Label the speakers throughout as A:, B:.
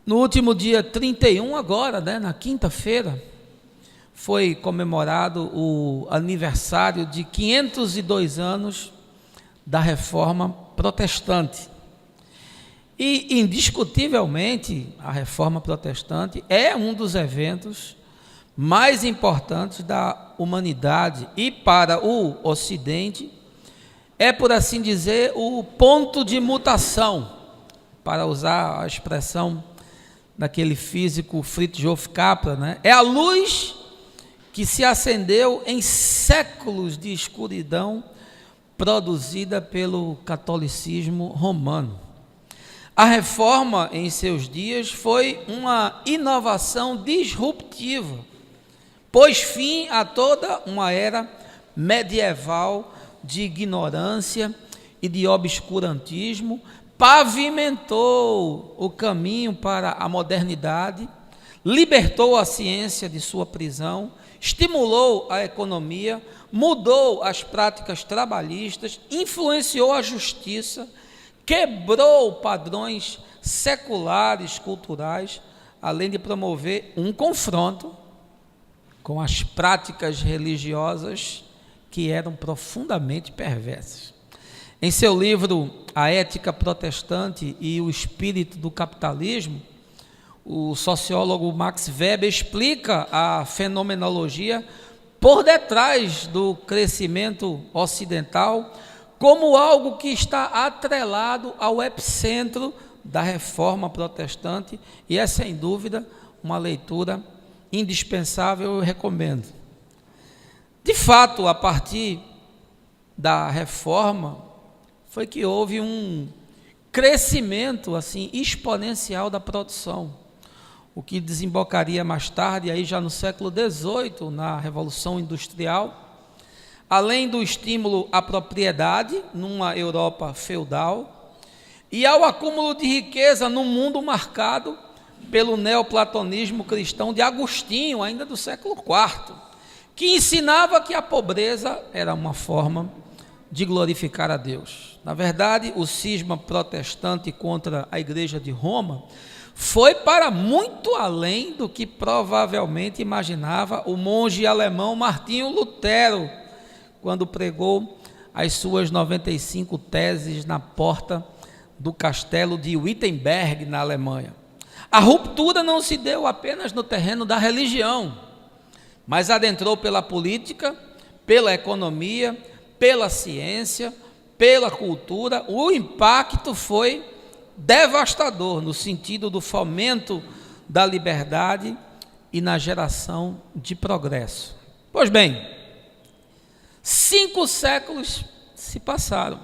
A: No último dia 31 agora, na quinta-feira, foi comemorado o aniversário de 502 anos da Reforma Protestante. E, indiscutivelmente, a Reforma Protestante é um dos eventos mais importantes da humanidade e para o Ocidente é, por assim dizer, o ponto de mutação, para usar a expressão daquele físico Fritjof Capra, é a luz que se acendeu em séculos de escuridão produzida pelo catolicismo romano. A reforma em seus dias foi uma inovação disruptiva, pôs fim a toda uma era medieval de ignorância e de obscurantismo, pavimentou o caminho para a modernidade, libertou a ciência de sua prisão, estimulou a economia, mudou as práticas trabalhistas, influenciou a justiça, quebrou padrões seculares, culturais, além de promover um confronto com as práticas religiosas que eram profundamente perversas. Em seu livro A Ética Protestante e o Espírito do Capitalismo, o sociólogo Max Weber explica a fenomenologia por detrás do crescimento ocidental como algo que está atrelado ao epicentro da Reforma Protestante, e é sem dúvida uma leitura indispensável, eu recomendo. De fato, a partir da Reforma foi que houve um crescimento assim exponencial da produção, o que desembocaria mais tarde, aí já no século XVIII, na Revolução Industrial, além do estímulo à propriedade numa Europa feudal e ao acúmulo de riqueza num mundo marcado pelo neoplatonismo cristão de Agostinho, ainda do século IV, que ensinava que a pobreza era uma forma de glorificar a Deus. Na verdade, o cisma protestante contra a Igreja de Roma foi para muito além do que provavelmente imaginava o monge alemão Martinho Lutero, quando pregou as suas 95 teses na porta do castelo de Wittenberg, na Alemanha. A ruptura não se deu apenas no terreno da religião, mas adentrou pela política, pela economia, pela ciência, pela cultura. O impacto foi devastador no sentido do fomento da liberdade e na geração de progresso. Pois bem, 5 séculos se passaram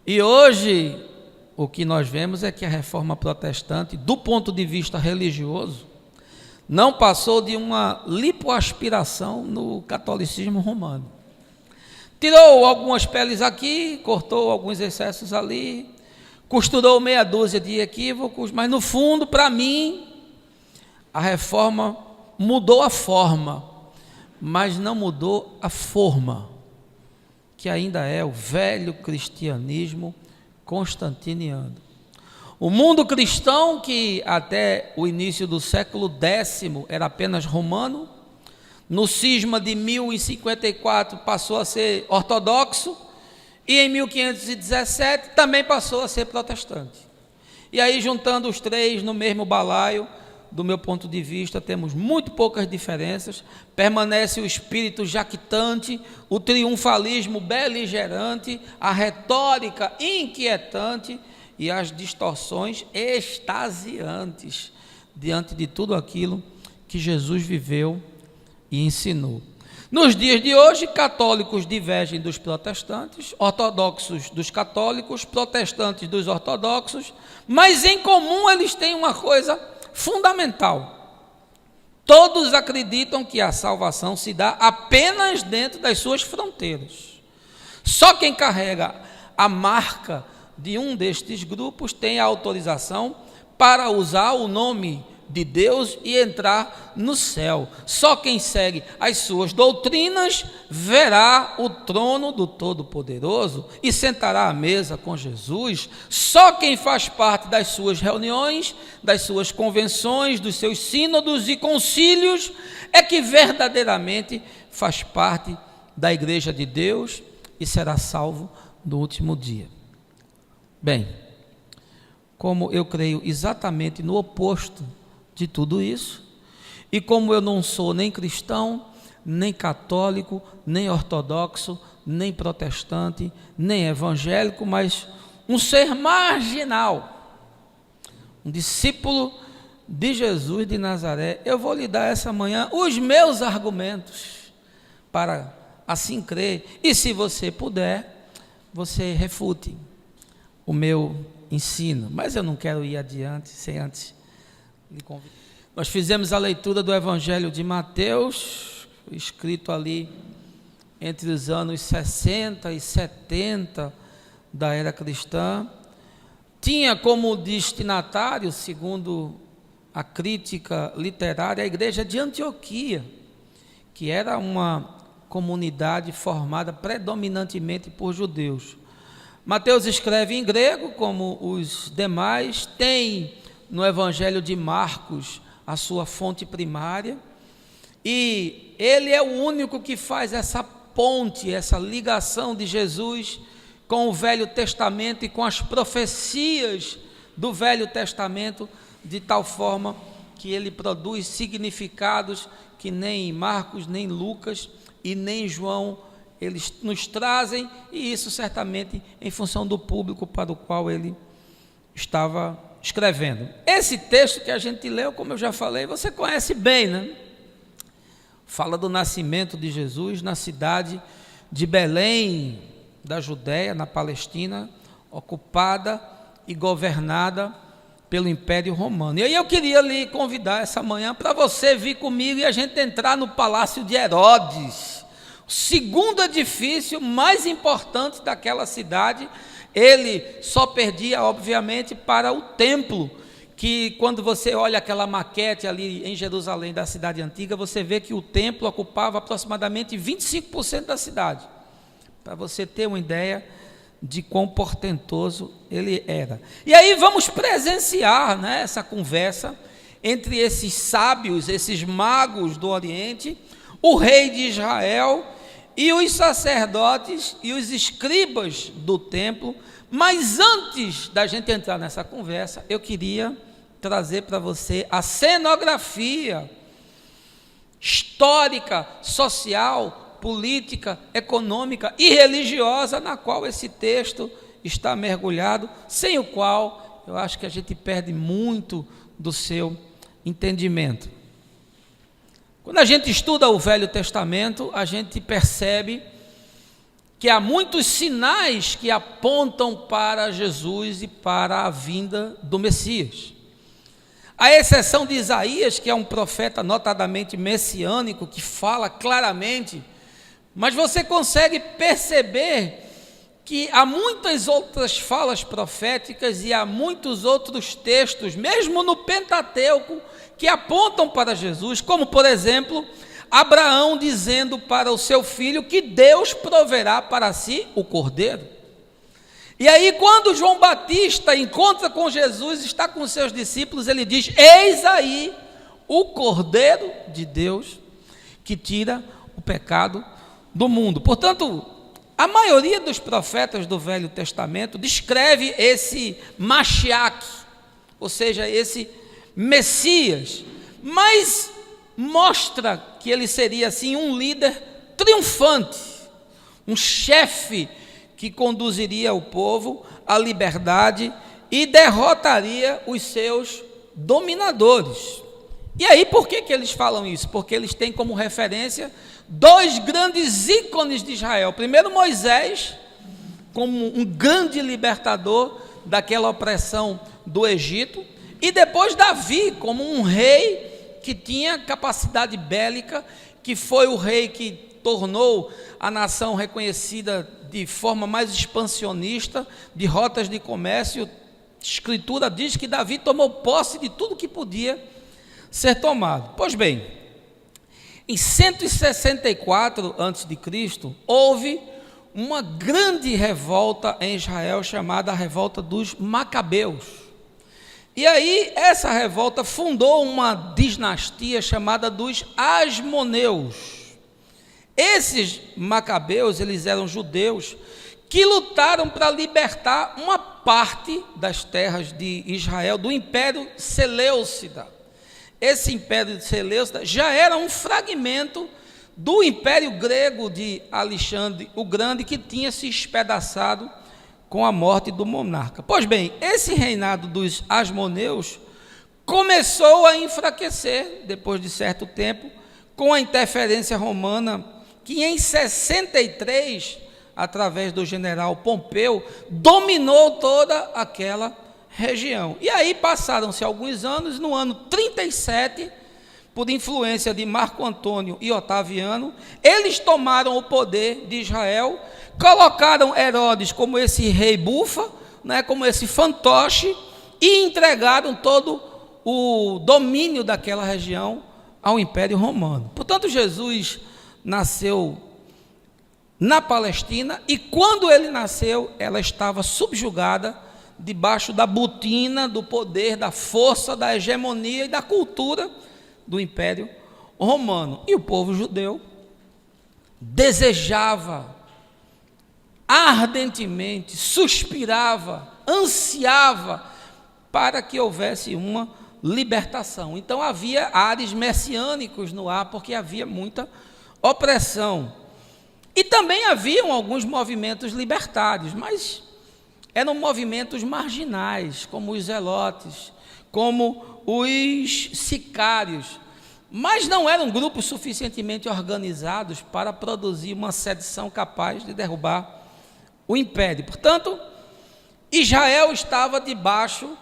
A: e hoje o que nós vemos é que a Reforma Protestante, do ponto de vista religioso, não passou de uma lipoaspiração no catolicismo romano. Tirou algumas peles aqui, cortou alguns excessos ali, costurou meia dúzia de equívocos, mas no fundo, para mim, a reforma mudou a forma, mas não mudou a forma, que ainda é o velho cristianismo constantiniano. O mundo cristão, que até o início do século X era apenas romano, no cisma de 1054 passou a ser ortodoxo, e em 1517 também passou a ser protestante. E aí, juntando os três no mesmo balaio, do meu ponto de vista, temos muito poucas diferenças. Permanece o espírito jactante, o triunfalismo beligerante, a retórica inquietante e as distorções extasiantes diante de tudo aquilo que Jesus viveu e ensinou. Nos dias de hoje, católicos divergem dos protestantes, ortodoxos dos católicos, protestantes dos ortodoxos, mas em comum eles têm uma coisa fundamental: todos acreditam que a salvação se dá apenas dentro das suas fronteiras. Só quem carrega a marca de um destes grupos tem a autorização para usar o nome de Deus e entrar no céu. Só quem segue as suas doutrinas verá o trono do Todo-Poderoso e sentará à mesa com Jesus. Só quem faz parte das suas reuniões, das suas convenções, dos seus sínodos e concílios é que verdadeiramente faz parte da igreja de Deus e será salvo no último dia. Bem, como eu creio exatamente no oposto de tudo isso, e como eu não sou nem cristão, nem católico, nem ortodoxo, nem protestante, nem evangélico, mas um ser marginal, um discípulo de Jesus de Nazaré, eu vou lhe dar essa manhã os meus argumentos para assim crer, e se você puder, você refute o meu ensino, mas eu não quero ir adiante sem antes lhe convidar. Nós fizemos a leitura do Evangelho de Mateus, escrito ali entre os anos 60 e 70 da era cristã, tinha como destinatário, segundo a crítica literária, a igreja de Antioquia, que era uma comunidade formada predominantemente por judeus. Mateus escreve em grego, como os demais, tem no Evangelho de Marcos a sua fonte primária, e ele é o único que faz essa ponte, essa ligação de Jesus com o Velho Testamento e com as profecias do Velho Testamento, de tal forma que ele produz significados que nem Marcos, nem Lucas e nem João eles nos trazem, e isso certamente em função do público para o qual ele estava escrevendo. Esse texto que a gente leu, como eu já falei, você conhece bem, né? Fala do nascimento de Jesus na cidade de Belém, da Judéia, na Palestina, ocupada e governada pelo Império Romano. E aí eu queria lhe convidar essa manhã para você vir comigo e a gente entrar no Palácio de Herodes, o segundo edifício mais importante daquela cidade. Ele só perdia, obviamente, para o templo, que quando você olha aquela maquete ali em Jerusalém da cidade antiga, você vê que o templo ocupava aproximadamente 25% da cidade, para você ter uma ideia de quão portentoso ele era. E aí vamos presenciar, né, essa conversa entre esses sábios, esses magos do Oriente, o rei de Israel e os sacerdotes e os escribas do templo. Mas antes da gente entrar nessa conversa, eu queria trazer para você a cenografia histórica, social, política, econômica e religiosa na qual esse texto está mergulhado, sem o qual eu acho que a gente perde muito do seu entendimento. Quando a gente estuda o Velho Testamento, a gente percebe que há muitos sinais que apontam para Jesus e para a vinda do Messias. À exceção de Isaías, que é um profeta notadamente messiânico, que fala claramente, mas você consegue perceber que há muitas outras falas proféticas e há muitos outros textos, mesmo no Pentateuco, que apontam para Jesus, como por exemplo, Abraão dizendo para o seu filho que Deus proverá para si o cordeiro. E aí quando João Batista encontra com Jesus, está com seus discípulos, ele diz: eis aí o cordeiro de Deus que tira o pecado do mundo. Portanto, a maioria dos profetas do Velho Testamento descreve esse Mashiach, ou seja, esse Messias, mas mostra que ele seria assim um líder triunfante, um chefe que conduziria o povo à liberdade e derrotaria os seus dominadores. E aí por que eles falam isso? Porque eles têm como referência dois grandes ícones de Israel. Primeiro, Moisés, como um grande libertador daquela opressão do Egito, e depois Davi, como um rei que tinha capacidade bélica, que foi o rei que tornou a nação reconhecida de forma mais expansionista, de rotas de comércio. A Escritura diz que Davi tomou posse de tudo que podia ser tomado. Pois bem, em 164 a.C., houve uma grande revolta em Israel, chamada a revolta dos Macabeus. E aí, essa revolta fundou uma dinastia chamada dos Asmoneus. Esses Macabeus, eles eram judeus que lutaram para libertar uma parte das terras de Israel do Império Seleucida. Esse Império Seleucida já era um fragmento do Império Grego de Alexandre o Grande, que tinha se espedaçado com a morte do monarca. Pois bem, esse reinado dos Asmoneus começou a enfraquecer, depois de certo tempo, com a interferência romana, que em 63, através do general Pompeu, dominou toda aquela região. E aí passaram-se alguns anos, no ano 37, por influência de Marco Antônio e Otaviano, eles tomaram o poder de Israel, colocaram Herodes como esse rei bufa, como esse fantoche, e entregaram todo o domínio daquela região ao Império Romano. Portanto, Jesus nasceu na Palestina, e quando ele nasceu, ela estava subjugada debaixo da botina, do poder, da força, da hegemonia e da cultura do Império Romano. E o povo judeu desejava ardentemente, suspirava, ansiava para que houvesse uma libertação. Então havia ares messiânicos no ar, porque havia muita opressão. E também haviam alguns movimentos libertários, mas eram movimentos marginais, como os zelotes, como os sicários, mas não eram grupos suficientemente organizados para produzir uma sedição capaz de derrubar o império. Portanto, Israel estava debaixo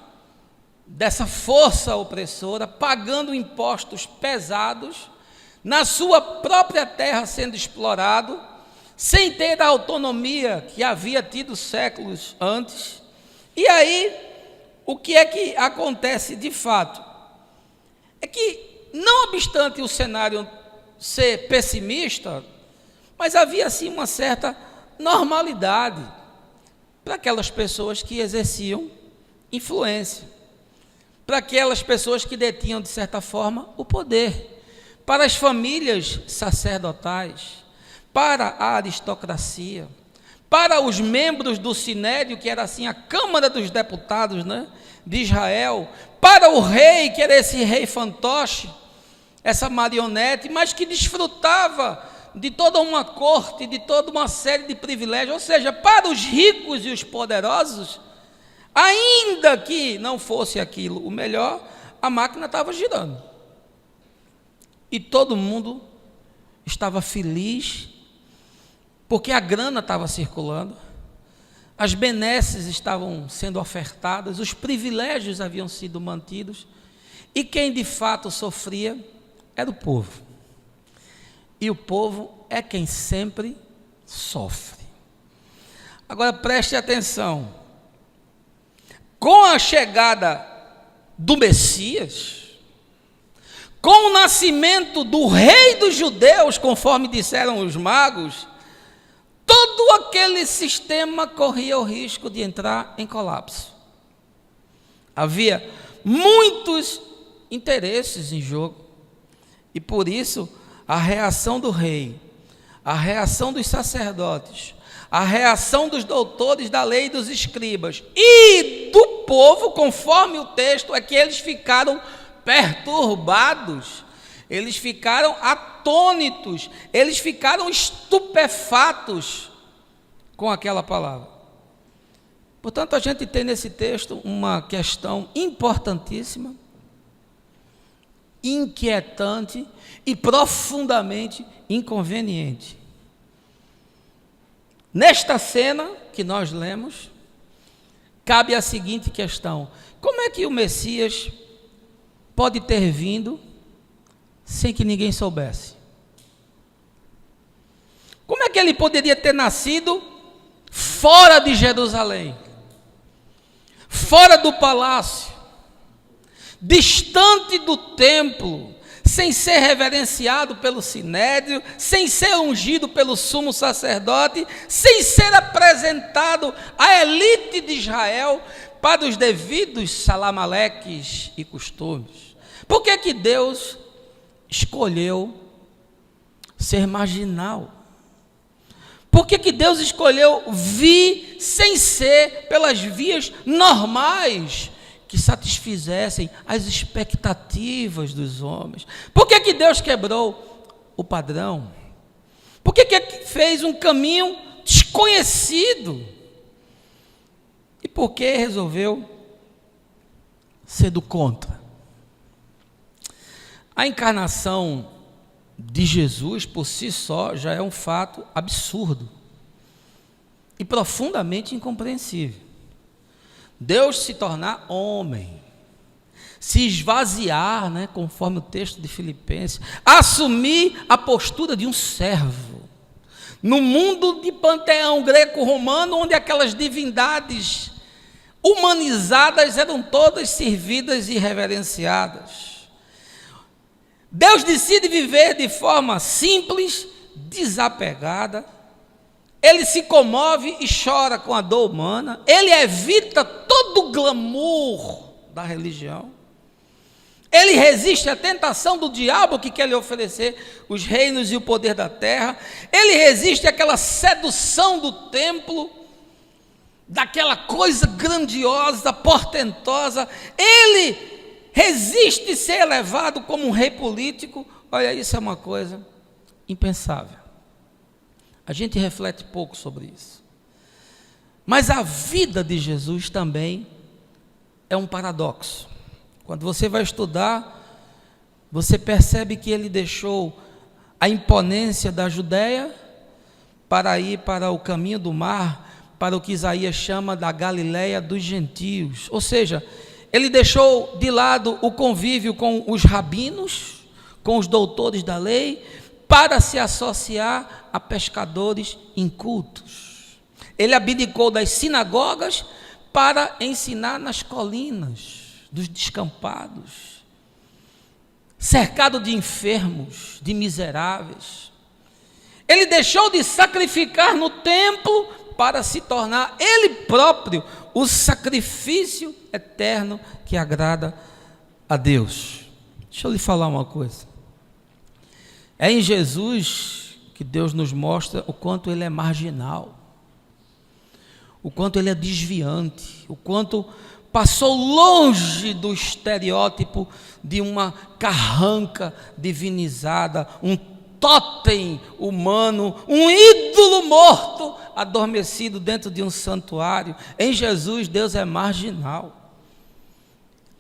A: dessa força opressora, pagando impostos pesados, na sua própria terra sendo explorado, sem ter a autonomia que havia tido séculos antes. E aí, o que é que acontece de fato? É que, não obstante o cenário ser pessimista, mas havia sim uma certa normalidade para aquelas pessoas que exerciam influência, para aquelas pessoas que detinham, de certa forma, o poder, para as famílias sacerdotais, para a aristocracia, para os membros do Sinédrio, que era assim a Câmara dos Deputados, de Israel, para o rei, que era esse rei fantoche, essa marionete, mas que desfrutava de toda uma corte, de toda uma série de privilégios, ou seja, para os ricos e os poderosos, ainda que não fosse aquilo o melhor, a máquina estava girando. E todo mundo estava feliz, porque a grana estava circulando, as benesses estavam sendo ofertadas, os privilégios haviam sido mantidos, e quem de fato sofria era o povo. E o povo é quem sempre sofre. Agora preste atenção, com a chegada do Messias, com o nascimento do rei dos judeus, conforme disseram os magos, todo aquele sistema corria o risco de entrar em colapso. Havia muitos interesses em jogo, e por isso a reação do rei, a reação dos sacerdotes, a reação dos doutores da lei e dos escribas e do povo, conforme o texto, é que eles ficaram perturbados, eles ficaram atônitos, eles ficaram estupefatos com aquela palavra. Portanto, a gente tem nesse texto uma questão importantíssima, inquietante e profundamente inconveniente. Nesta cena que nós lemos, cabe a seguinte questão: como é que o Messias pode ter vindo sem que ninguém soubesse? Como é que ele poderia ter nascido fora de Jerusalém, fora do palácio, distante do templo, sem ser reverenciado pelo sinédrio, sem ser ungido pelo sumo sacerdote, sem ser apresentado à elite de Israel para os devidos salamaleques e costumes. Por que que Deus escolheu ser marginal? Por que que Deus escolheu vir sem ser pelas vias normais que satisfizessem as expectativas dos homens? Por que que Deus quebrou o padrão? Por que que fez um caminho desconhecido? E por que resolveu ser do contra? A encarnação de Jesus, por si só, já é um fato absurdo e profundamente incompreensível. Deus se tornar homem, se esvaziar, conforme o texto de Filipenses, assumir a postura de um servo, no mundo de panteão greco-romano, onde aquelas divindades humanizadas eram todas servidas e reverenciadas. Deus decide viver de forma simples, desapegada. Ele se comove e chora com a dor humana. Ele evita todo o glamour da religião. Ele resiste à tentação do diabo que quer lhe oferecer os reinos e o poder da terra. Ele resiste àquela sedução do templo, daquela coisa grandiosa, portentosa. Ele resiste ser elevado como um rei político. Olha, isso é uma coisa impensável. A gente reflete pouco sobre isso. Mas a vida de Jesus também é um paradoxo. Quando você vai estudar, você percebe que ele deixou a imponência da Judéia para ir para o caminho do mar, para o que Isaías chama da Galileia dos gentios. Ou seja, ele deixou de lado o convívio com os rabinos, com os doutores da lei, para se associar a pescadores incultos. Ele abdicou das sinagogas para ensinar nas colinas dos descampados, cercado de enfermos, de miseráveis. Ele deixou de sacrificar no templo para se tornar ele próprio o sacrifício eterno que agrada a Deus. Deixa eu lhe falar uma coisa. É em Jesus que Deus nos mostra o quanto ele é marginal, o quanto ele é desviante, o quanto passou longe do estereótipo de uma carranca divinizada, um tótem humano, um ídolo morto, adormecido dentro de um santuário. Em Jesus, Deus é marginal.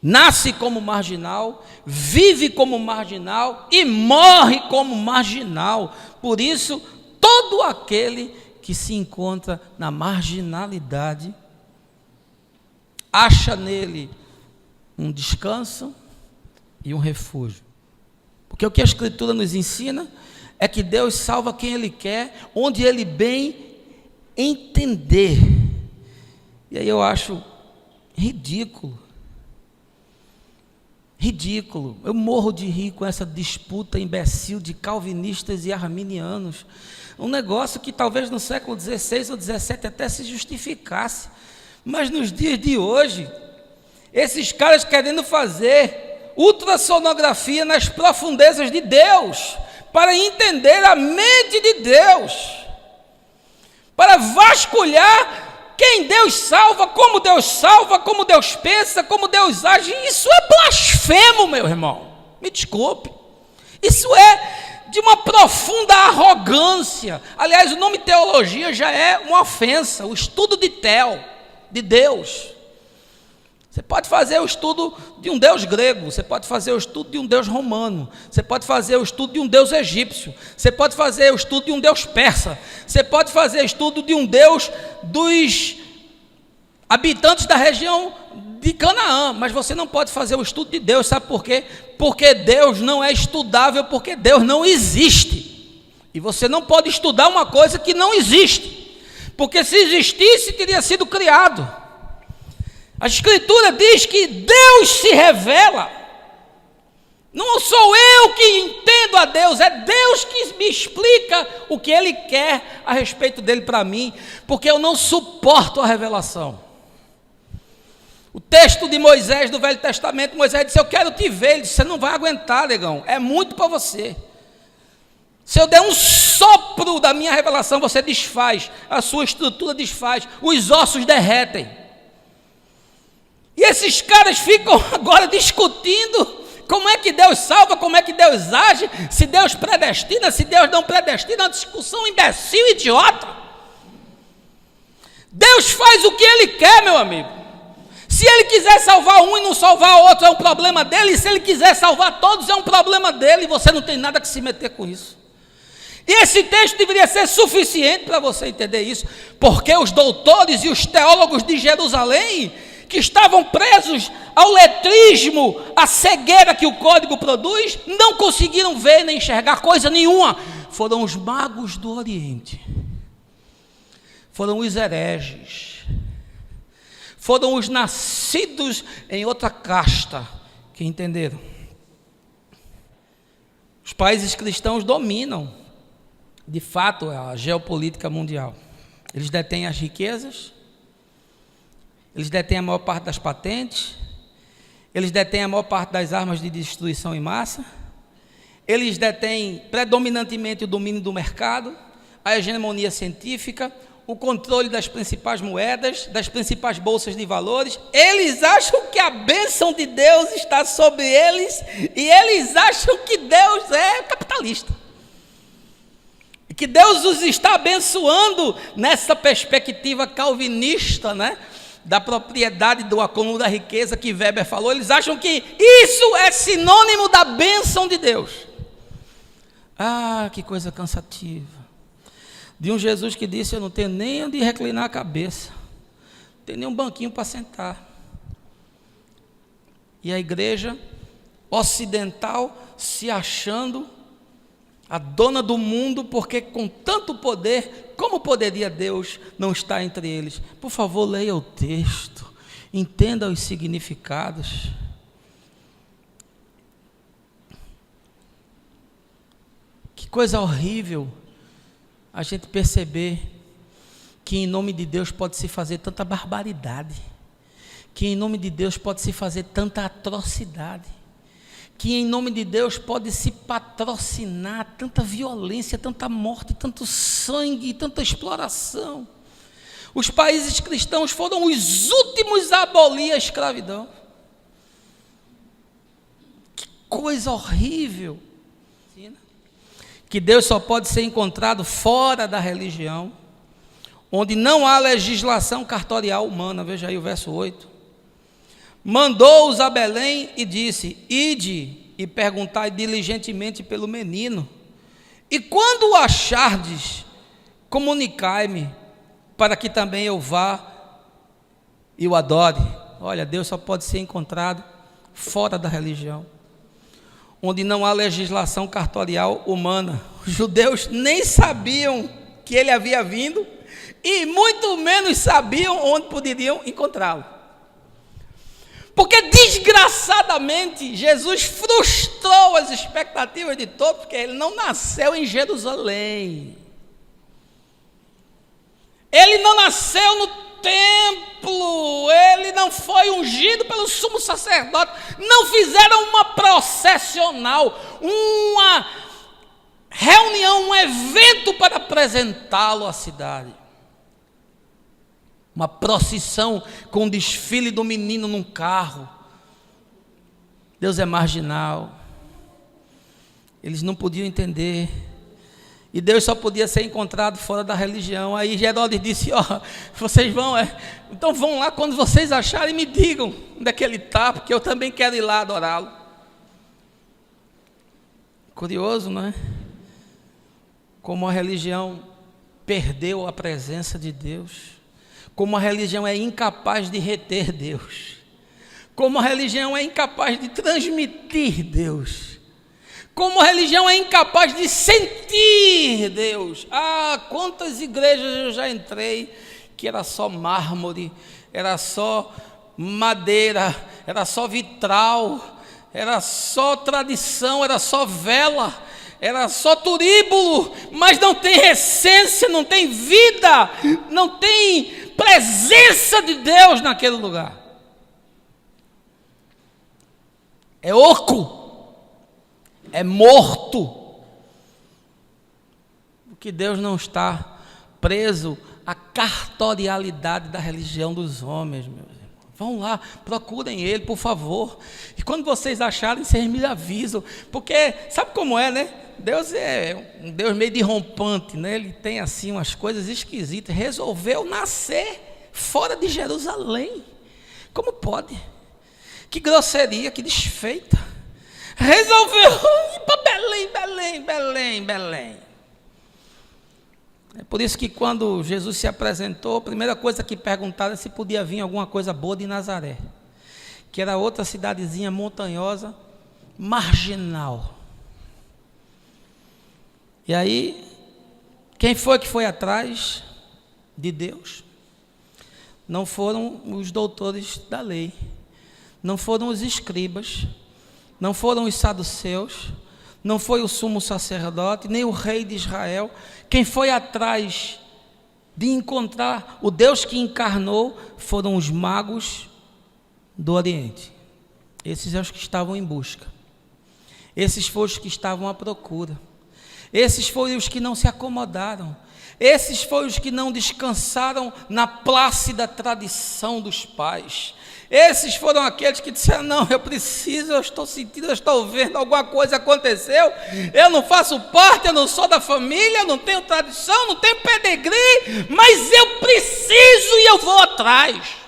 A: Nasce como marginal, vive como marginal e morre como marginal. Por isso, todo aquele que se encontra na marginalidade acha nele um descanso e um refúgio. Porque o que a Escritura nos ensina é que Deus salva quem Ele quer, onde Ele bem entender. E aí eu acho ridículo. Eu morro de rir com essa disputa imbecil de calvinistas e arminianos. Um negócio que talvez no século XVI ou XVII até se justificasse. Mas nos dias de hoje, esses caras querendo fazer ultrassonografia nas profundezas de Deus, para entender a mente de Deus, para vasculhar quem Deus salva, como Deus pensa, como Deus age. Isso é blasfemo, meu irmão. Me desculpe. Isso é de uma profunda arrogância. Aliás, o nome teologia já é uma ofensa. O estudo de Deus. Você pode fazer o estudo de um Deus grego, você pode fazer o estudo de um Deus romano, você pode fazer o estudo de um Deus egípcio, você pode fazer o estudo de um Deus persa, você pode fazer o estudo de um Deus dos habitantes da região de Canaã, mas você não pode fazer o estudo de Deus. Sabe por quê? Porque Deus não é estudável, porque Deus não existe. E você não pode estudar uma coisa que não existe, porque se existisse, teria sido criado. A Escritura diz que Deus se revela. Não sou eu que entendo a Deus, é Deus que me explica o que Ele quer a respeito dele para mim, porque eu não suporto a revelação. O texto de Moisés do Velho Testamento, Moisés disse: eu quero te ver. Ele disse: você não vai aguentar, negão, é muito para você. Se eu der um sopro da minha revelação, você desfaz, a sua estrutura desfaz, os ossos derretem. E esses caras ficam agora discutindo como é que Deus salva, como é que Deus age, se Deus predestina, se Deus não predestina, uma discussão imbecil, idiota. Deus faz o que Ele quer, meu amigo. Se Ele quiser salvar um e não salvar o outro, é um problema dele. E se Ele quiser salvar todos, é um problema dele. E você não tem nada que se meter com isso. E esse texto deveria ser suficiente para você entender isso, porque os doutores e os teólogos de Jerusalém, que estavam presos ao letrismo, à cegueira que o código produz, não conseguiram ver nem enxergar coisa nenhuma. Foram os magos do Oriente, foram os hereges, foram os nascidos em outra casta que entenderam. Os países cristãos dominam, de fato, a geopolítica mundial. Eles detêm as riquezas, eles detêm a maior parte das patentes, eles detêm a maior parte das armas de destruição em massa, eles detêm predominantemente o domínio do mercado, a hegemonia científica, o controle das principais moedas, das principais bolsas de valores. Eles acham que a bênção de Deus está sobre eles e eles acham que Deus é capitalista. E que Deus os está abençoando nessa perspectiva calvinista, né? Da propriedade do acúmulo da riqueza que Weber falou. Eles acham que isso é sinônimo da bênção de Deus. Ah, que coisa cansativa. De um Jesus que disse: eu não tenho nem onde reclinar a cabeça, não tenho nem um banquinho para sentar. E a igreja ocidental se achando a dona do mundo, porque com tanto poder, como poderia Deus não estar entre eles? Por favor, leia o texto, entenda os significados. Que coisa horrível a gente perceber que em nome de Deus pode se fazer tanta barbaridade, que em nome de Deus pode se fazer tanta atrocidade, que em nome de Deus pode se patrocinar tanta violência, tanta morte, tanto sangue, tanta exploração. Os países cristãos foram os últimos a abolir a escravidão. Que coisa horrível! Que Deus só pode ser encontrado fora da religião, onde não há legislação cartorial humana. Veja aí o verso 8. Mandou-os a Belém e disse: ide e perguntai diligentemente pelo menino, e quando o achardes, comunicai-me, para que também eu vá e o adore. Olha, Deus só pode ser encontrado fora da religião, onde não há legislação cartorial humana. Os judeus nem sabiam que ele havia vindo, e muito menos sabiam onde poderiam encontrá-lo. Porque desgraçadamente Jesus frustrou as expectativas de todos, porque ele não nasceu em Jerusalém, ele não nasceu no templo, ele não foi ungido pelo sumo sacerdote, não fizeram uma processional, uma reunião, um evento para apresentá-lo à cidade. Uma procissão com o desfile do menino num carro. Deus é marginal. Eles não podiam entender. E Deus só podia ser encontrado fora da religião. Aí Herodes disse: ó, vocês vão, então vão lá, quando vocês acharem, me digam onde é que ele está, porque eu também quero ir lá adorá-lo. Curioso, não é? Como a religião perdeu a presença de Deus. Como a religião é incapaz de reter Deus, como a religião é incapaz de transmitir Deus, como a religião é incapaz de sentir Deus. Ah, quantas igrejas eu já entrei, que era só mármore, era só madeira, era só vitral, era só tradição, era só vela, era só turíbulo, mas não tem essência, não tem vida, não tem presença de Deus naquele lugar. É oco, é morto, porque Deus não está preso à cartorialidade da religião dos homens, meus irmãos. Vão lá, procurem Ele, por favor. E quando vocês acharem, vocês me avisam. Porque, sabe como é, né? Deus é um Deus meio derrompante, né? Ele tem assim umas coisas esquisitas. Resolveu nascer fora de Jerusalém. Como pode? Que grosseria, que desfeita. Resolveu ir para Belém. É por isso que quando Jesus se apresentou, a primeira coisa que perguntaram é se podia vir alguma coisa boa de Nazaré, que era outra cidadezinha montanhosa, marginal. E aí, quem foi que foi atrás de Deus? Não foram os doutores da lei, não foram os escribas, não foram os saduceus, não foi o sumo sacerdote, nem o rei de Israel. Quem foi atrás de encontrar o Deus que encarnou foram os magos do Oriente. Esses são os que estavam em busca. Esses foram os que estavam à procura. Esses foram os que não se acomodaram. Esses foram os que não descansaram na plácida tradição dos pais. Esses foram aqueles que disseram: não, eu preciso, eu estou sentindo, eu estou vendo, alguma coisa aconteceu, eu não faço parte, eu não sou da família, eu não tenho tradição, não tenho pedigree, mas eu preciso e eu vou atrás.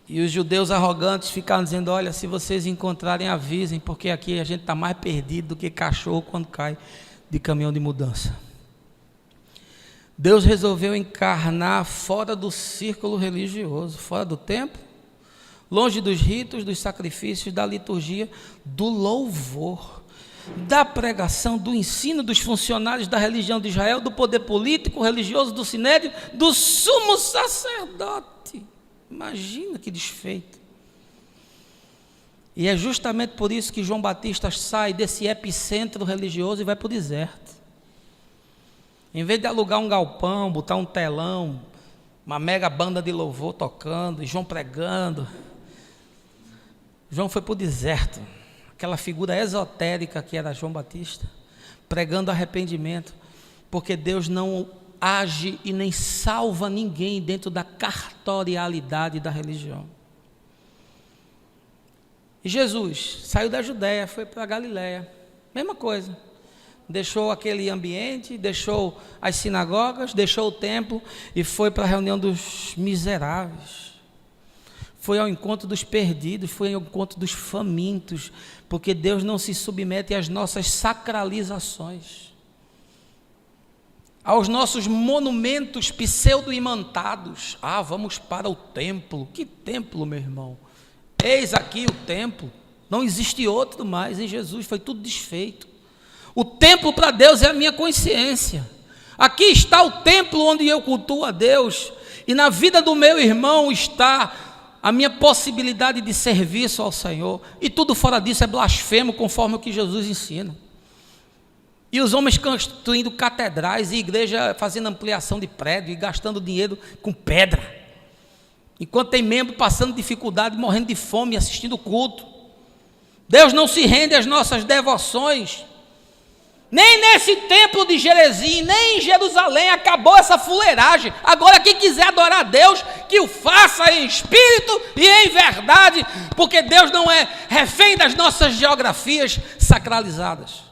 A: E os judeus arrogantes ficaram dizendo: olha, se vocês encontrarem, avisem, porque aqui a gente está mais perdido do que cachorro quando cai de caminhão de mudança. Deus resolveu encarnar fora do círculo religioso, fora do templo, longe dos ritos, dos sacrifícios, da liturgia, do louvor, da pregação, do ensino dos funcionários da religião de Israel, do poder político, religioso, do sinédrio, do sumo sacerdote. Imagina que desfeito. E é justamente por isso que João Batista sai desse epicentro religioso e vai para o deserto. Em vez de alugar um galpão, botar um telão, uma mega banda de louvor tocando, e João pregando, João foi para o deserto, aquela figura esotérica que era João Batista, pregando arrependimento, porque Deus não age e nem salva ninguém dentro da cartorialidade da religião. E Jesus saiu da Judéia, foi para a Galiléia, mesma coisa. Deixou aquele ambiente, deixou as sinagogas, deixou o templo e foi para a reunião dos miseráveis. Foi ao encontro dos perdidos, foi ao encontro dos famintos, porque Deus não se submete às nossas sacralizações, aos nossos monumentos pseudo-imantados. Ah, vamos para o templo. Que templo, meu irmão? Eis aqui o templo. Não existe outro mais. Em Jesus foi tudo desfeito. O templo para Deus é a minha consciência. Aqui está o templo onde eu cultuo a Deus. E na vida do meu irmão está a minha possibilidade de serviço ao Senhor. E tudo fora disso é blasfemo, conforme o que Jesus ensina. E os homens construindo catedrais e igreja fazendo ampliação de prédio e gastando dinheiro com pedra. Enquanto tem membro passando dificuldade, morrendo de fome, assistindo o culto. Deus não se rende às nossas devoções. Nem nesse templo de Gerezim, nem em Jerusalém acabou essa fuleiragem. Agora quem quiser adorar a Deus, que o faça em espírito e em verdade, porque Deus não é refém das nossas geografias sacralizadas.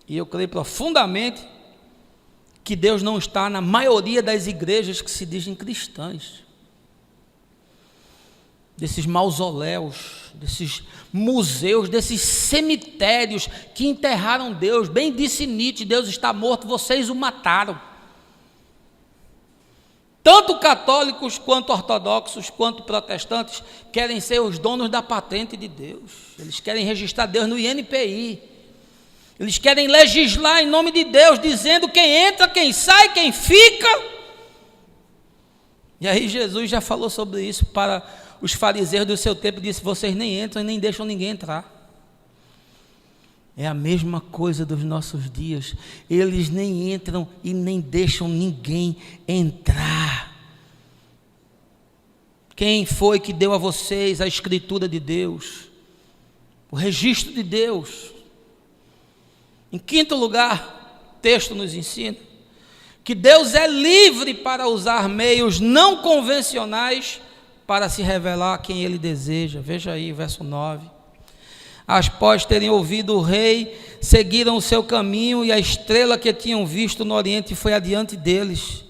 A: E eu creio profundamente que Deus não está na maioria das igrejas que se dizem cristãs. Desses mausoléus, desses museus, desses cemitérios que enterraram Deus. Bem disse Nietzsche: Deus está morto, vocês o mataram. Tanto católicos, quanto ortodoxos, quanto protestantes querem ser os donos da patente de Deus. Eles querem registrar Deus no INPI. Eles querem legislar em nome de Deus, dizendo quem entra, quem sai, quem fica. E aí Jesus já falou sobre isso para os fariseus do seu tempo, disse: vocês nem entram e nem deixam ninguém entrar. É a mesma coisa dos nossos dias. Eles nem entram e nem deixam ninguém entrar. Quem foi que deu a vocês a escritura de Deus? O registro de Deus. Em quinto lugar, o texto nos ensina que Deus é livre para usar meios não convencionais para se revelar a quem Ele deseja. Veja aí, verso 9. Após terem ouvido o rei, seguiram o seu caminho, e a estrela que tinham visto no oriente foi adiante deles,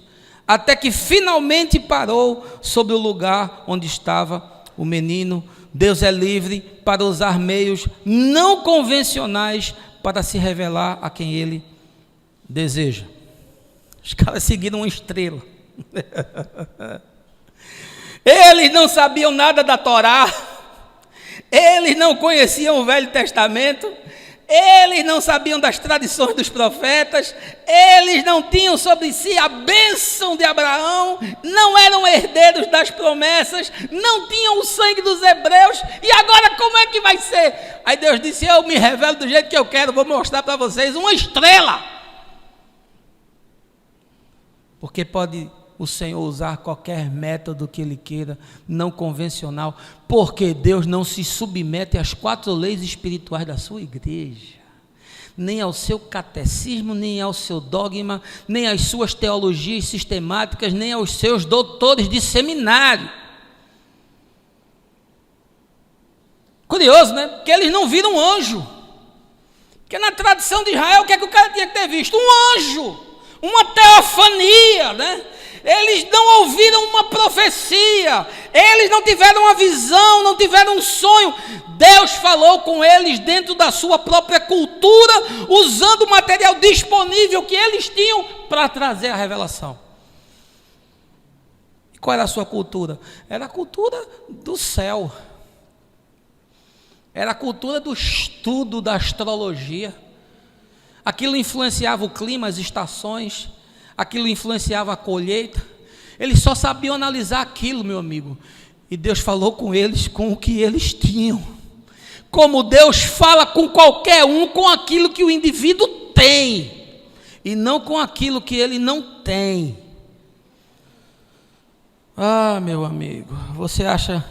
A: até que finalmente parou sobre o lugar onde estava o menino. Deus é livre para usar meios não convencionais para se revelar a quem Ele deseja. Os caras seguiram uma estrela. Eles não sabiam nada da Torá, eles não conheciam o Velho Testamento, eles não sabiam das tradições dos profetas, eles não tinham sobre si a bênção de Abraão, não eram herdeiros das promessas, não tinham o sangue dos hebreus. E agora como é que vai ser? Aí Deus disse: eu me revelo do jeito que eu quero, vou mostrar para vocês uma estrela. Porque pode o Senhor usar qualquer método que Ele queira, não convencional, porque Deus não se submete às 4 leis espirituais da sua igreja, nem ao seu catecismo, nem ao seu dogma, nem às suas teologias sistemáticas, nem aos seus doutores de seminário. Curioso, né? Porque eles não viram um anjo. Porque na tradição de Israel, o que é que o cara tinha que ter visto? Um anjo, uma teofania, né? Eles não ouviram uma profecia, eles não tiveram uma visão, não tiveram um sonho. Deus falou com eles dentro da sua própria cultura, usando o material disponível que eles tinham para trazer a revelação. E qual era a sua cultura? Era a cultura do céu, era a cultura do estudo da astrologia. Aquilo influenciava o clima, as estações, aquilo influenciava a colheita. Eles só sabiam analisar aquilo, meu amigo. E Deus falou com eles com o que eles tinham. Como Deus fala com qualquer um, com aquilo que o indivíduo tem, e não com aquilo que ele não tem. Ah, meu amigo, você acha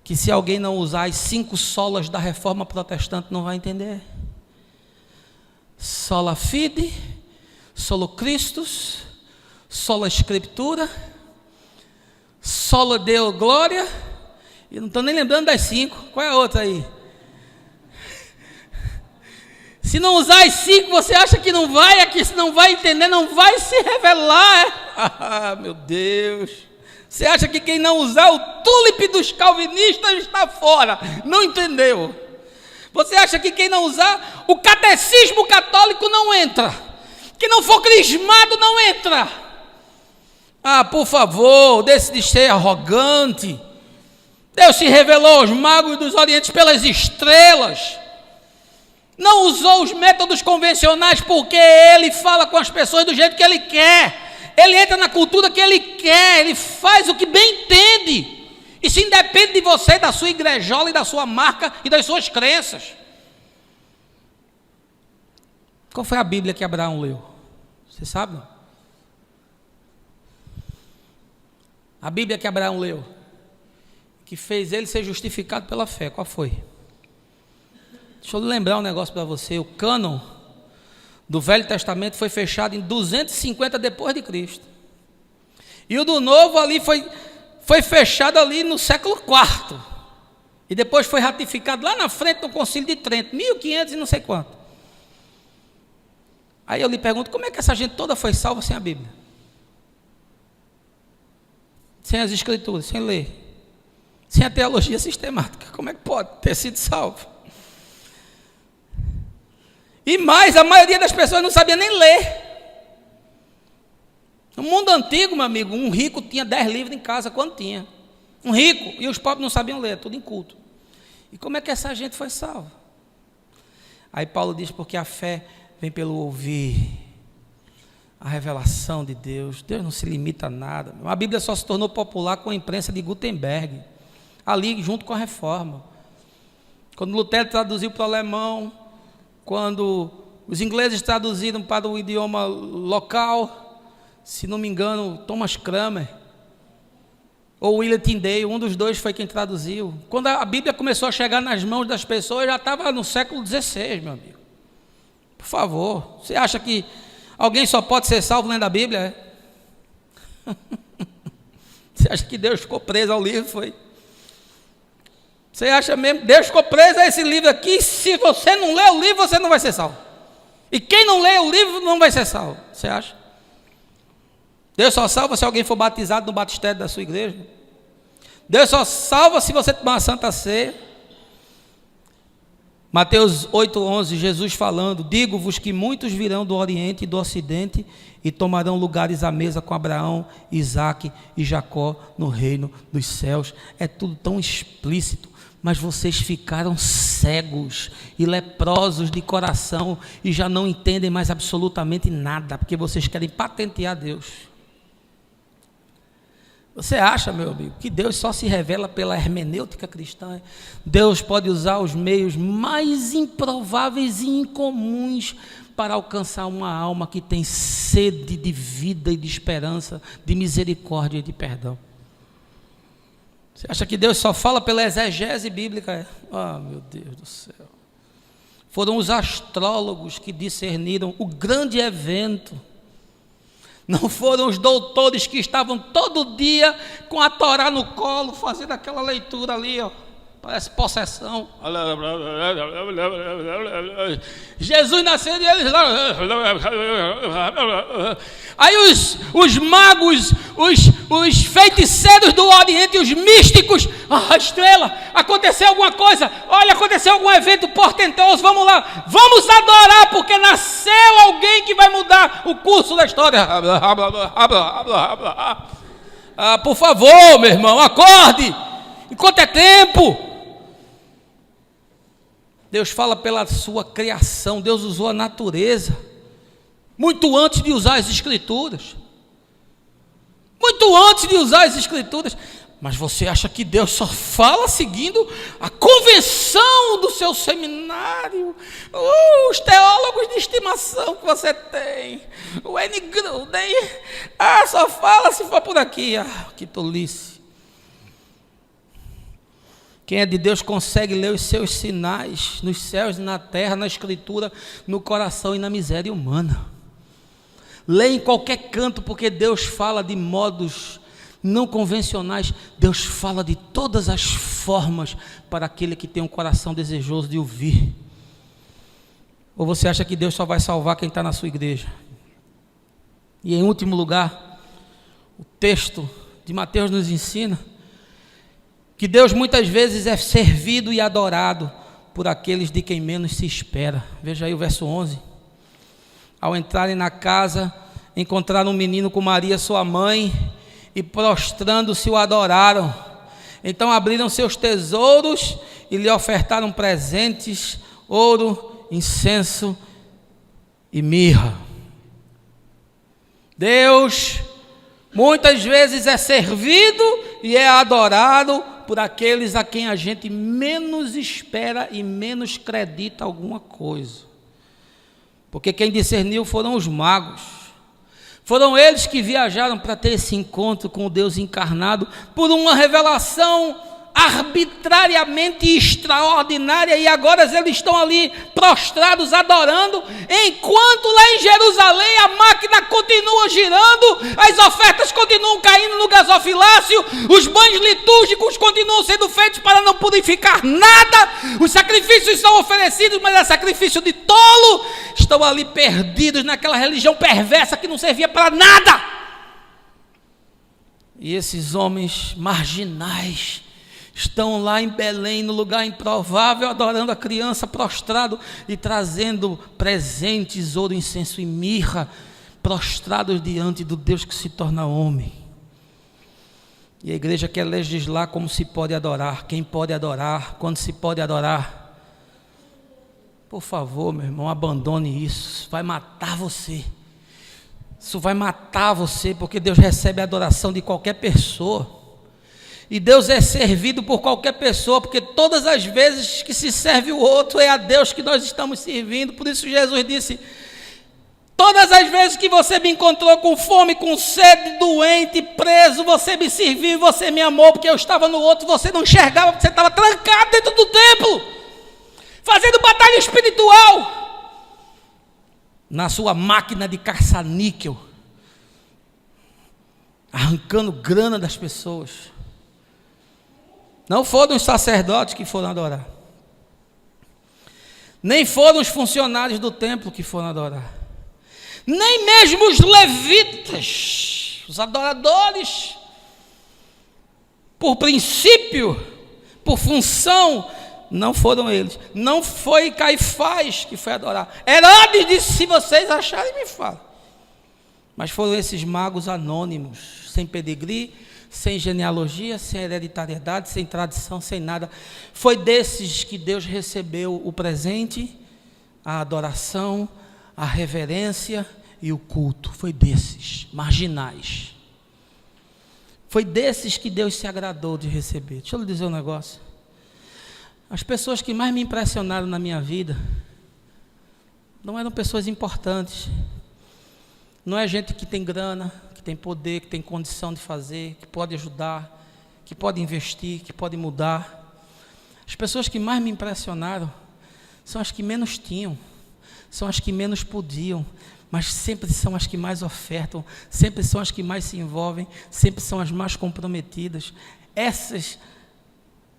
A: que se alguém não usar as 5 solas da reforma protestante não vai entender? Sola fide, solo Christus, sola Escritura, sola Deo glória, e não estou nem lembrando das 5, qual é a outra aí? Se não usar as 5, você acha que não vai, aqui se não vai entender, não vai se revelar, ah, meu Deus, você acha que quem não usar o tulipe dos calvinistas está fora, não entendeu? Você acha que quem não usar o catecismo católico não entra? Quem não for crismado não entra. Ah, por favor, deixe de ser arrogante. Deus se revelou aos magos dos orientes pelas estrelas. Não usou os métodos convencionais, porque Ele fala com as pessoas do jeito que Ele quer. Ele entra na cultura que Ele quer. Ele faz o que bem entende. Isso independe de você, da sua igrejola e da sua marca e das suas crenças. Qual foi a Bíblia que Abraão leu? Você sabe? Não? A Bíblia que Abraão leu, que fez ele ser justificado pela fé, qual foi? Deixa eu lembrar um negócio para você. O cânon do Velho Testamento foi fechado em 250 depois de Cristo. E o do Novo ali foi fechado ali no século IV. E depois foi ratificado lá na frente no Concílio de Trento, 1500 e não sei quanto. Aí eu lhe pergunto, como é que essa gente toda foi salva sem a Bíblia? Sem as Escrituras, sem ler. Sem a teologia sistemática. Como é que pode ter sido salvo? E mais, a maioria das pessoas não sabia nem ler. No mundo antigo, meu amigo, um rico tinha 10 livros em casa, quando tinha. Um rico, e os pobres não sabiam ler, tudo inculto. E como é que essa gente foi salva? Aí Paulo diz, porque a fé vem pelo ouvir a revelação de Deus. Deus não se limita a nada. A Bíblia só se tornou popular com a imprensa de Gutenberg, ali junto com a reforma. Quando Lutero traduziu para o alemão, quando os ingleses traduziram para o idioma local, se não me engano, Thomas Cranmer ou William Tyndale, um dos dois foi quem traduziu. Quando a Bíblia começou a chegar nas mãos das pessoas, já estava no século XVI, meu amigo. Por favor, você acha que alguém só pode ser salvo lendo a Bíblia? É? Você acha que Deus ficou preso ao livro? Foi? Você acha mesmo que Deus ficou preso a esse livro aqui? Se você não lê o livro, você não vai ser salvo. E quem não lê o livro não vai ser salvo. Você acha? Deus só salva se alguém for batizado no batistério da sua igreja. Deus só salva se você tomar a Santa Ceia. Mateus 8,11, Jesus falando: digo-vos que muitos virão do Oriente e do Ocidente e tomarão lugares à mesa com Abraão, Isaque e Jacó no reino dos céus. É tudo tão explícito, mas vocês ficaram cegos e leprosos de coração e já não entendem mais absolutamente nada, porque vocês querem patentear Deus. Você acha, meu amigo, que Deus só se revela pela hermenêutica cristã? Deus pode usar os meios mais improváveis e incomuns para alcançar uma alma que tem sede de vida e de esperança, de misericórdia e de perdão. Você acha que Deus só fala pela exegese bíblica? Ah, meu Deus do céu. Foram os astrólogos que discerniram o grande evento. Não foram os doutores que estavam todo dia com a Torá no colo, fazendo aquela leitura ali, ó, parece possessão. Jesus nasceu e eles lá. Aí os magos, os feiticeiros do Oriente, os místicos, a estrela, aconteceu alguma coisa, olha, aconteceu algum evento portentoso, vamos lá, vamos adorar, porque nasceu alguém que vai mudar o curso da história. Por favor, meu irmão, acorde, enquanto é tempo. Deus fala pela sua criação. Deus usou a natureza muito antes de usar as escrituras. Muito antes de usar as escrituras. Mas você acha que Deus só fala seguindo a convenção do seu seminário? Os teólogos de estimação que você tem, o N. Gruden, só fala se for por aqui. Que tolice. Quem é de Deus consegue ler os seus sinais nos céus e na terra, na escritura, no coração e na miséria humana. Lê em qualquer canto, porque Deus fala de modos não convencionais. Deus fala de todas as formas para aquele que tem um coração desejoso de ouvir. Ou você acha que Deus só vai salvar quem está na sua igreja? E em último lugar, o texto de Mateus nos ensina que Deus muitas vezes é servido e adorado por aqueles de quem menos se espera. Veja aí o verso 11. Ao entrarem na casa, encontraram um menino com Maria, sua mãe, e prostrando-se o adoraram. Então abriram seus tesouros e lhe ofertaram presentes, ouro, incenso e mirra. Deus muitas vezes é servido e é adorado por aqueles a quem a gente menos espera e menos acredita alguma coisa. Porque quem discerniu foram os magos. Foram eles que viajaram para ter esse encontro com o Deus encarnado por uma revelação arbitrariamente extraordinária, e agora eles estão ali prostrados adorando, enquanto lá em Jerusalém a máquina continua girando, as ofertas continuam caindo no gasofilácio, os banhos litúrgicos continuam sendo feitos para não purificar nada, os sacrifícios são oferecidos, mas é sacrifício de tolo. Estão ali perdidos naquela religião perversa que não servia para nada. E esses homens marginais estão lá em Belém, no lugar improvável, adorando a criança, prostrado e trazendo presentes, ouro, incenso e mirra, prostrados diante do Deus que se torna homem. E a igreja quer legislar como se pode adorar, quem pode adorar, quando se pode adorar. Por favor, meu irmão, abandone isso. Vai matar você. Isso vai matar você, porque Deus recebe a adoração de qualquer pessoa. E Deus é servido por qualquer pessoa, porque todas as vezes que se serve o outro, é a Deus que nós estamos servindo. Por isso Jesus disse: todas as vezes que você me encontrou com fome, com sede, doente, preso, você me serviu, você me amou, porque eu estava no outro, você não enxergava, porque você estava trancado dentro do templo, fazendo batalha espiritual, na sua máquina de caça-níquel, arrancando grana das pessoas. Não foram os sacerdotes que foram adorar, nem foram os funcionários do templo que foram adorar, nem mesmo os levitas, os adoradores, por princípio, por função, não foram eles. Não foi Caifás que foi adorar. Herodes disse: se vocês acharem, me falem. Mas foram esses magos anônimos, sem pedigree, sem genealogia, sem hereditariedade, sem tradição, sem nada. Foi desses que Deus recebeu o presente, a adoração, a reverência e o culto. Foi desses marginais. Foi desses que Deus se agradou de receber. Deixa eu lhe dizer um negócio. As pessoas que mais me impressionaram na minha vida não eram pessoas importantes. Não é gente que tem grana, que tem poder, que tem condição de fazer, que pode ajudar, que pode investir, que pode mudar. As pessoas que mais me impressionaram são as que menos tinham, são as que menos podiam, mas sempre são as que mais ofertam, sempre são as que mais se envolvem, sempre são as mais comprometidas. Essas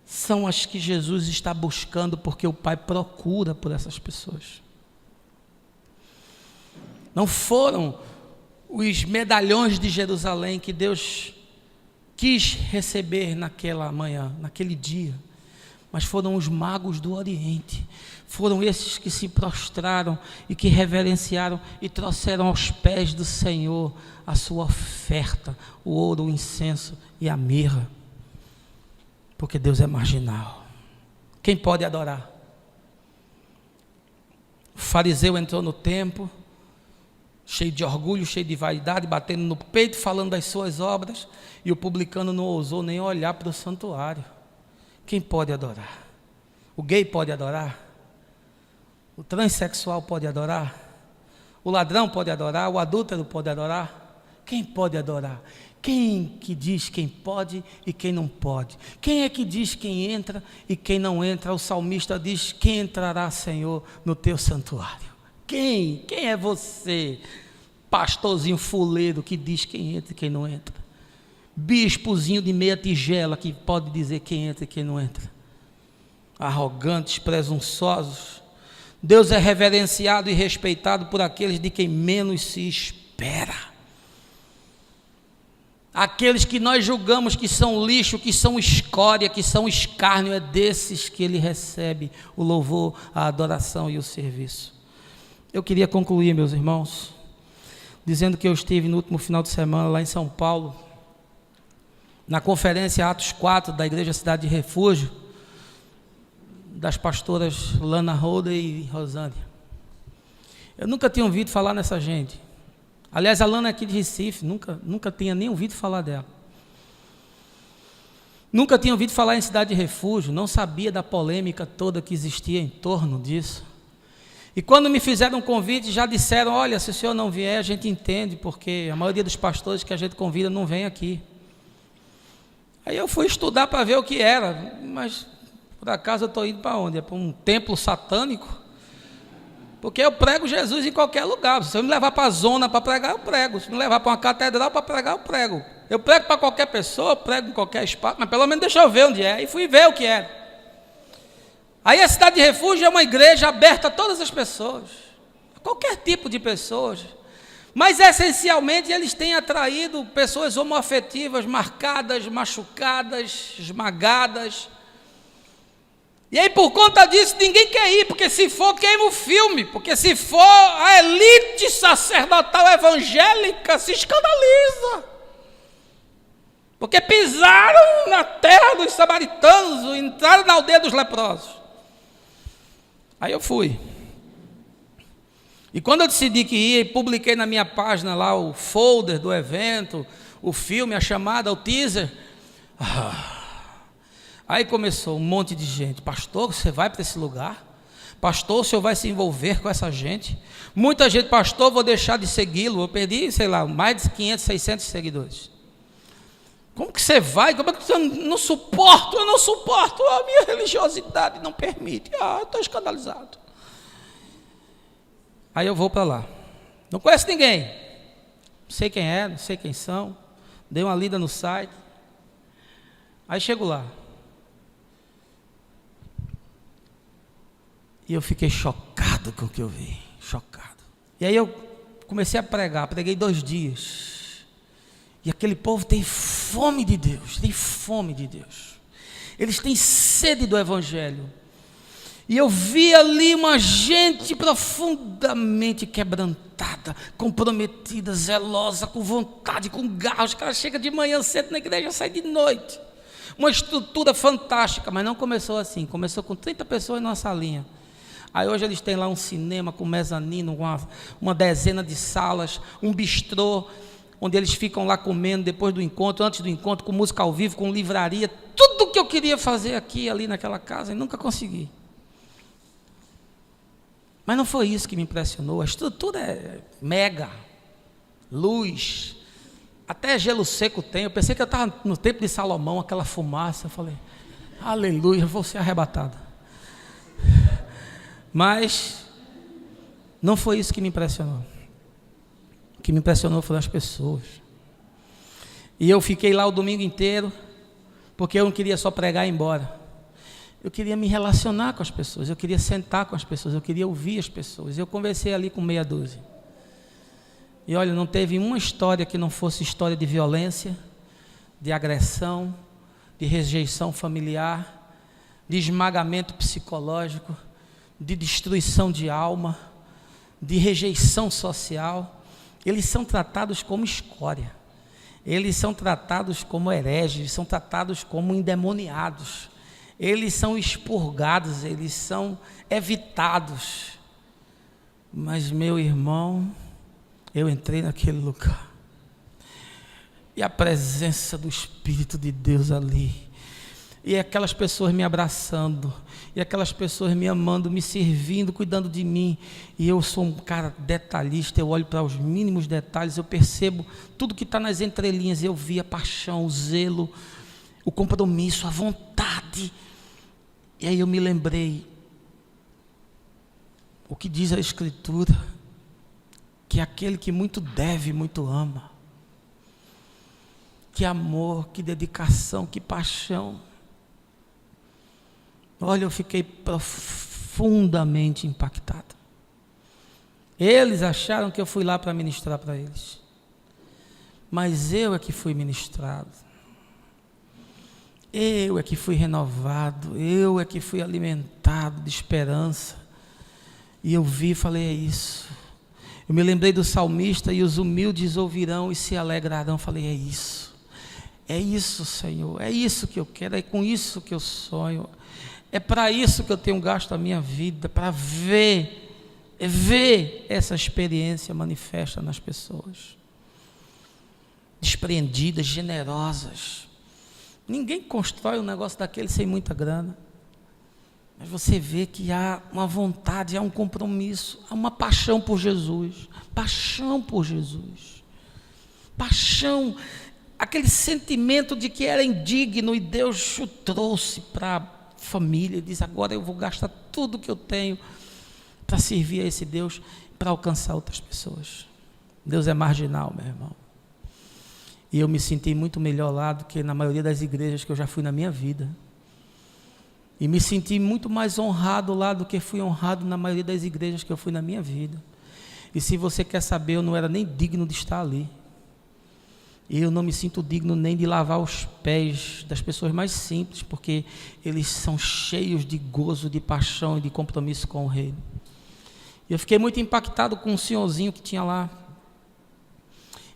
A: são as que Jesus está buscando, porque o Pai procura por essas pessoas. Não foram os medalhões de Jerusalém que Deus quis receber naquela manhã, naquele dia, mas foram os magos do Oriente. Foram esses que se prostraram e que reverenciaram e trouxeram aos pés do Senhor a sua oferta, o ouro, o incenso e a mirra, porque Deus é marginal. Quem pode adorar? O fariseu entrou no templo, cheio de orgulho, cheio de vaidade, batendo no peito, falando das suas obras, e o publicano não ousou nem olhar para o santuário. Quem pode adorar? O gay pode adorar? O transexual pode adorar? O ladrão pode adorar? O adúltero pode adorar? Quem pode adorar? Quem que diz quem pode e quem não pode? Quem é que diz quem entra e quem não entra? O salmista diz: quem entrará, Senhor, no teu santuário? Quem? Quem é você, pastorzinho fuleiro, que diz quem entra e quem não entra? Bispozinho de meia tigela que pode dizer quem entra e quem não entra? Arrogantes, presunçosos. Deus é reverenciado e respeitado por aqueles de quem menos se espera. Aqueles que nós julgamos que são lixo, que são escória, que são escárnio, é desses que Ele recebe o louvor, a adoração e o serviço. Eu queria concluir, meus irmãos, dizendo que eu estive no último final de semana lá em São Paulo, na conferência Atos 4 da Igreja Cidade de Refúgio, das pastoras Lana Holder e Rosânia. Eu nunca tinha ouvido falar nessa gente. Aliás, a Lana é aqui de Recife, nunca tinha nem ouvido falar dela. Nunca tinha ouvido falar em Cidade de Refúgio, não sabia da polêmica toda que existia em torno disso. E quando me fizeram um convite, já disseram: olha, se o senhor não vier, a gente entende, porque a maioria dos pastores que a gente convida não vem aqui. Aí eu fui estudar para ver o que era, mas por acaso eu estou indo para onde? É para um templo satânico? Porque eu prego Jesus em qualquer lugar. Se eu me levar para a zona para pregar, eu prego. Se me levar para uma catedral para pregar, eu prego. Eu prego para qualquer pessoa, eu prego em qualquer espaço, mas pelo menos deixa eu ver onde é. E fui ver o que era. Aí a Cidade de Refúgio é uma igreja aberta a todas as pessoas, a qualquer tipo de pessoas, mas essencialmente eles têm atraído pessoas homoafetivas, marcadas, machucadas, esmagadas. E aí por conta disso ninguém quer ir, porque se for queima o filme, porque se for a elite sacerdotal evangélica se escandaliza, porque pisaram na terra dos samaritanos, entraram na aldeia dos leprosos. Aí eu fui. E quando eu decidi que ia, e publiquei na minha página lá o folder do evento, o filme, a chamada, o teaser, aí começou um monte de gente. Pastor, você vai para esse lugar? Pastor, o senhor vai se envolver com essa gente? Muita gente, pastor, vou deixar de segui-lo. Eu perdi, sei lá, mais de 500, 600 seguidores. Como que você vai? Como é que você não suporto? Eu não suporto, a minha religiosidade não permite. Eu estou escandalizado. Aí eu vou para lá. Não conheço ninguém. Não sei quem é, não sei quem são. Dei uma lida no site. Aí chego lá. E eu fiquei chocado com o que eu vi. Chocado. E aí eu comecei a pregar. Preguei 2 dias. E aquele povo tem fome de Deus. Tem fome de Deus. Eles têm sede do Evangelho. E eu vi ali uma gente profundamente quebrantada, comprometida, zelosa, com vontade, com garra. Os caras chegam de manhã cedo na igreja e saem de noite. Uma estrutura fantástica, mas não começou assim. Começou com 30 pessoas numa salinha. Aí hoje eles têm lá um cinema com mezanino, uma dezena de salas, um bistrô, onde eles ficam lá comendo depois do encontro, antes do encontro, com música ao vivo, com livraria. Tudo o que eu queria fazer aqui, ali naquela casa, e nunca consegui. Mas não foi isso que me impressionou. A estrutura é mega, luz, até gelo seco tem. Eu pensei que eu estava no tempo de Salomão, aquela fumaça. Eu falei, aleluia, eu vou ser arrebatado. Mas não foi isso que me impressionou. O que me impressionou foram as pessoas. E eu fiquei lá o domingo inteiro, porque eu não queria só pregar e ir embora. Eu queria me relacionar com as pessoas, eu queria sentar com as pessoas, eu queria ouvir as pessoas. Eu conversei ali com meia dúzia. E olha, não teve uma história que não fosse história de violência, de agressão, de rejeição familiar, de esmagamento psicológico, de destruição de alma, de rejeição social. Eles são tratados como escória, eles são tratados como hereges, são tratados como endemoniados. Eles são expurgados, eles são evitados. Mas, meu irmão, eu entrei naquele lugar. E a presença do Espírito de Deus ali. E aquelas pessoas me abraçando. E aquelas pessoas me amando, me servindo, cuidando de mim. E eu sou um cara detalhista, eu olho para os mínimos detalhes, eu percebo tudo que está nas entrelinhas. Eu vi a paixão, o zelo, o compromisso, a vontade. E aí eu me lembrei, o que diz a Escritura, que aquele que muito deve, muito ama. Que amor, que dedicação, que paixão. Olha, eu fiquei profundamente impactado. Eles acharam que eu fui lá para ministrar para eles. Mas eu é que fui ministrado. Eu é que fui renovado, eu é que fui alimentado de esperança. E eu vi e falei, é isso. Eu me lembrei do salmista, e os humildes ouvirão e se alegrarão. Falei, é isso, Senhor, é isso que eu quero, é com isso que eu sonho. É para isso que eu tenho gasto a minha vida, para ver essa experiência manifesta nas pessoas. Despreendidas, generosas. Ninguém constrói um negócio daquele sem muita grana. Mas você vê que há uma vontade, há um compromisso, há uma paixão por Jesus. Paixão por Jesus. Paixão, aquele sentimento de que era indigno e Deus o trouxe para a família. Ele diz, agora eu vou gastar tudo que eu tenho para servir a esse Deus, para alcançar outras pessoas. Deus é marginal, meu irmão. E eu me senti muito melhor lá do que na maioria das igrejas que eu já fui na minha vida. E me senti muito mais honrado lá do que fui honrado na maioria das igrejas que eu fui na minha vida. E se você quer saber, eu não era nem digno de estar ali. E eu não me sinto digno nem de lavar os pés das pessoas mais simples, porque eles são cheios de gozo, de paixão e de compromisso com o Reino. E eu fiquei muito impactado com um senhorzinho que tinha lá.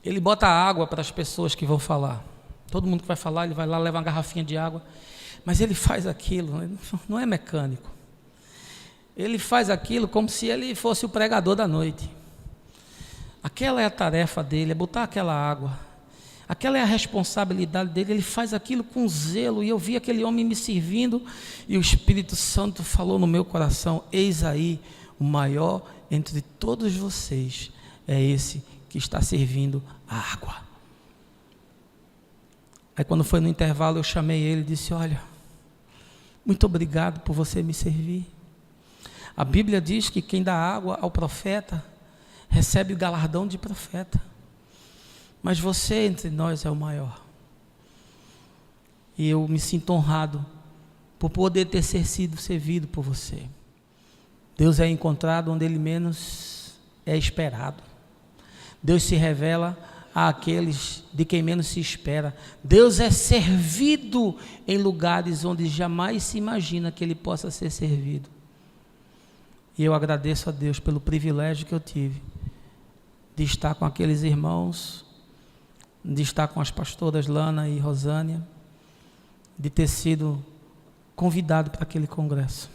A: Ele bota água para as pessoas que vão falar. Todo mundo que vai falar, ele vai lá, leva uma garrafinha de água. Mas ele faz aquilo, não é mecânico. Ele faz aquilo como se ele fosse o pregador da noite. Aquela é a tarefa dele, é botar aquela água. Aquela é a responsabilidade dele, ele faz aquilo com zelo. E eu vi aquele homem me servindo, e o Espírito Santo falou no meu coração: eis aí, o maior entre todos vocês é esse que está servindo a água. Aí quando foi no intervalo, eu chamei ele e disse: olha, muito obrigado por você me servir. A Bíblia diz que quem dá água ao profeta recebe o galardão de profeta, mas você entre nós é o maior. E eu me sinto honrado por poder ter sido servido por você. Deus é encontrado onde Ele menos é esperado. Deus se revela àqueles de quem menos se espera. Deus é servido em lugares onde jamais se imagina que Ele possa ser servido. E eu agradeço a Deus pelo privilégio que eu tive de estar com aqueles irmãos, de estar com as pastoras Lana e Rosânia, de ter sido convidado para aquele congresso.